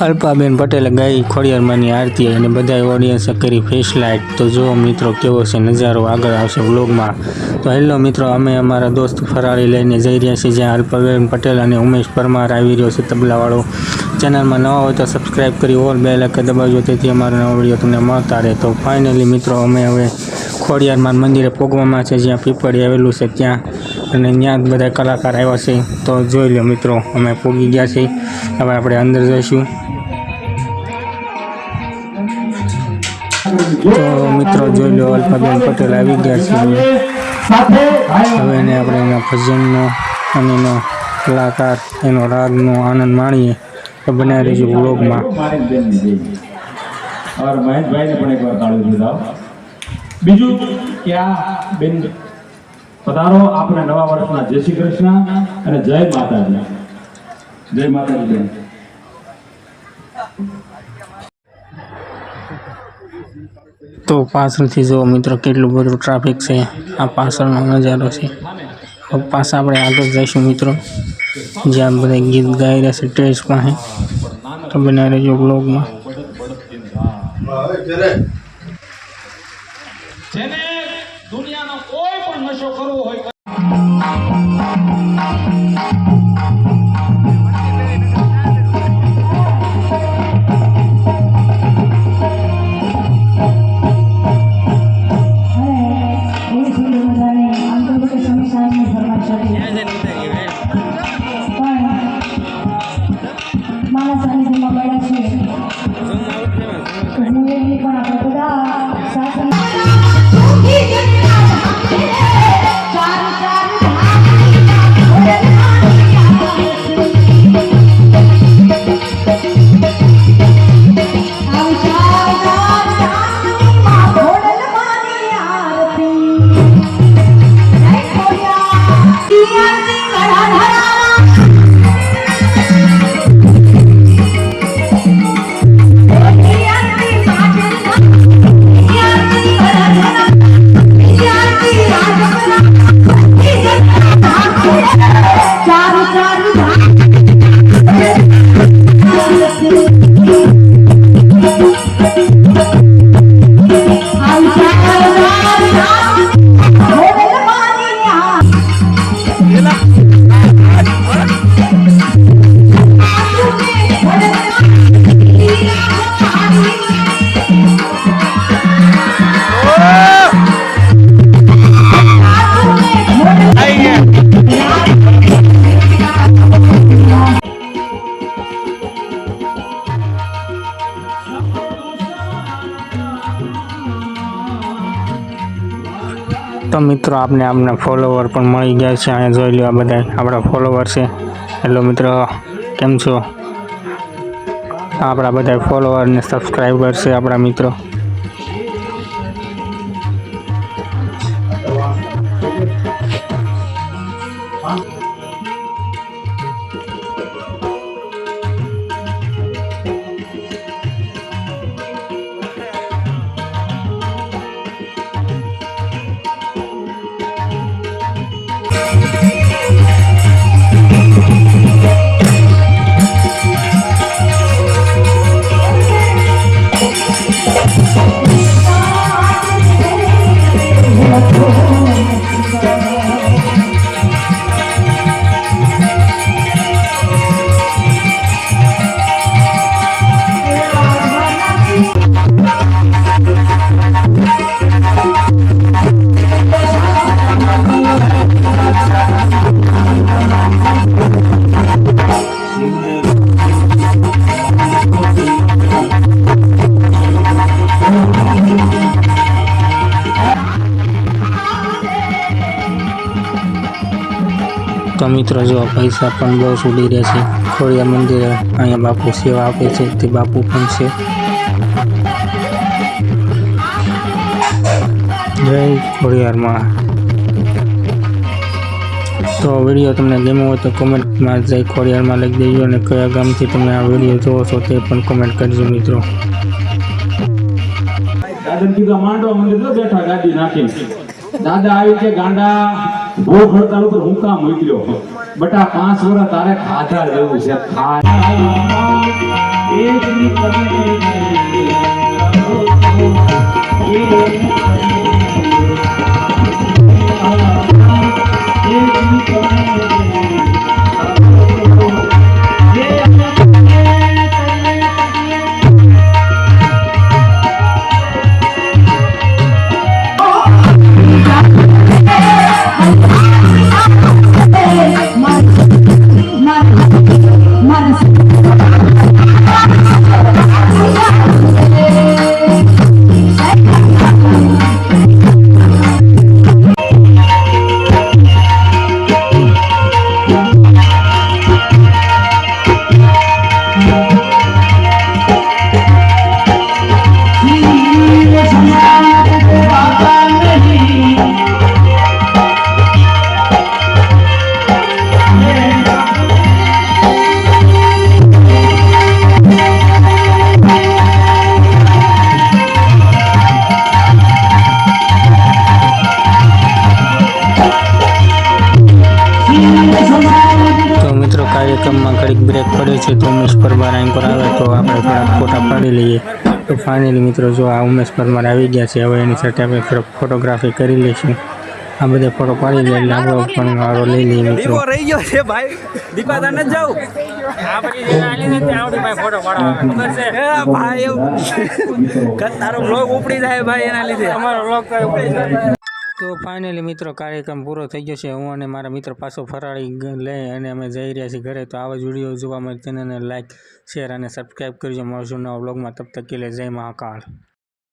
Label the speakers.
Speaker 1: અલ્પાબેન પટેલે ગાઈ ખોડિયારમાંની આરતી અને બધા ઓડિયન્સે કરી ફેસ લાઇટ। તો જો મિત્રો કેવો છે નજારો, આગળ આવશે વ્લોગમાં। તો હેલો મિત્રો, અમે અમારા દોસ્ત ફરાળી લઈને જઈ રહ્યા છીએ, જ્યાં અલ્પાબેન પટેલ અને ઉમેશ પરમાર આવી રહ્યો છે તબલાવાળો। ચેનલમાં નવા હોય તો સબસ્ક્રાઈબ કરી ઓલ બેલ આઇકન દબાવજો, તેથી અમારા નવા વિડીયો તમને મળતા રહે। તો ફાઇનલી મિત્રો અમે હવે ખોડિયારમાં મંદિરે પહોંચવામાં છે, જ્યાં પીપળી આવેલું છે ત્યાં, અને ત્યાં બધા કલાકાર આવ્યા છે। તો જોઈ લો મિત્રો, અમે પહોંચી ગયા છીએ, હવે આપણે અંદર જઈશું। તો મિત્રો જોઈ લો, અલ્પાબેન પટેલ આવી ગયા છે। હવે એને આપણે એના ભજનનો અને એનો કલાકાર એનો રાગનો આનંદ માણીએ। તો બનાવી રહીશું વ્લોગમાં।
Speaker 2: બીજું કે આ બેન પધારો, આપણે નવા વર્ષના જય શ્રી કૃષ્ણ અને જય માતાજી। જય માતાજી બેન।
Speaker 1: તો પાછળથી જો મિત્રો કેટલું બધું ટ્રાફિક છે, આ પાછળનો નજારો છે। હવે પાછા આપણે આગળ જઈશું મિત્રો, જ્યાં બધા ગીત ગાઈ રહ્યા છે સ્ટેજ પાસે। તો બનાવી રહેજો બ્લોગમાં।
Speaker 2: જેને દુનિયાનો કોઈ પણ નશો કરવો હોય
Speaker 1: તો મિત્રો આપણા ફોલોવર પણ મળી ગયા છે। અહીંયા જોઈ લો, આ બધા આપણા ફોલોવર છે। હેલો મિત્રો, કેમ છો? આપણા બધા ફોલોવર ને સબસ્ક્રાઈબર છે આપણા મિત્રો। તો મિત્રો જો પૈસા પણ બહુ ઉડી રહ્યા છે ખોડિયાર મંદિરે। અહીંયા બાપુ સેવા આપે છે, તે બાપુ પણ છે। જય ખોડિયારમાં। તો વિડીયો તમને ગમ્યો હોય તો કોમેન્ટમાં જય ખોડિયારમાં લખી દેજો, અને કયા ગામથી તમે આ વિડીયો જોવો છો તે પણ કોમેન્ટ કરજો મિત્રો।
Speaker 2: દાદા કીધું માંડવા મંદિર તો બેઠા ગાડી નાખીને, દાદા આવી કે ગાંડા ભૂખ હડતાલ ઉપર હું કામ મોકલ્યો, બટા 5 વર્ષ તારે ખાધા જેવું છે।
Speaker 1: મિત્રો કાર્યક્રમમાં ઘડીક બ્રેક પડે છે તો ઉમેશ પરમાર એન્કર આવે તો આપણે થોડાક ફોટા પાડી લઈએ. તો ફાઇનલી મિત્રો જો આ ઉમેશ પરમાર આવી ગયા છે, હવે એની સાથે આપણે થોડોક ફોટોગ્રાફી કરી લઈશું. આ બધા ફોટો પાડી લઈએ એટલે આપણો પણ વારો લઈ લઈએ મિત્રો.
Speaker 3: રહી ગયો છે ભાઈ, દીપા તને જ જાઉં ભાઈ, એવું તારો બ્લોગ ઉપડી જાય ભાઈ, એના લીધે અમારો બ્લોગ
Speaker 1: તો ફાઇનલી મિત્રો કાર્યક્રમ પૂરો થઈ ગયો છે. હું અને મારા મિત્ર પાછો ફરાળી લઈ અને અમે જઈ રહ્યા છીએ ઘરે. તો આવા જ વિડીયો જોવા માટે ચેનલને લાઈક, શેર અને સબસ્ક્રાઈબ કરજો. મળશું નવા બ્લોગમાં. તબ તક કે લે જય મહાકાળ.